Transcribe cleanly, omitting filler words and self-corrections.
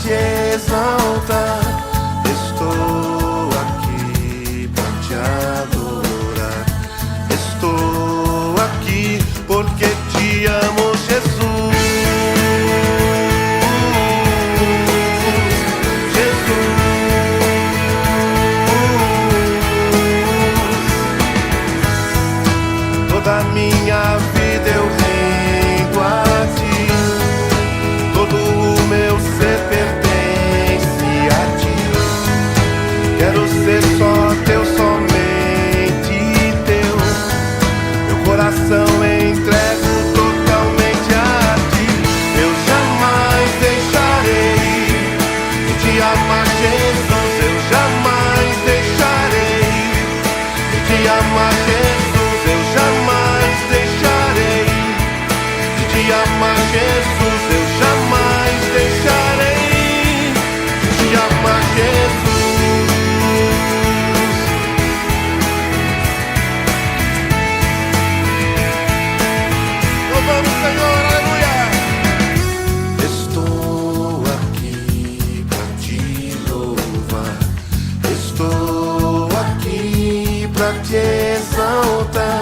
te exaltar. Estou aqui pra te adorar. Estou aqui porque te amo, Jesus. Toda minha vida eu rendo a ti, todo o meu ser pertence a ti. Quero ser só teu, somente teu. Meu coração entrego totalmente a ti. Eu jamais deixarei de te amar, Jesus. Eu jamais deixarei de te amar, Jesus. Eu jamais deixarei de te amar, Jesus. Eu jamais deixarei de te amar, Jesus. Louvamos, Senhor, aleluia. Estou aqui pra te louvar. Estou aqui pra te exaltar.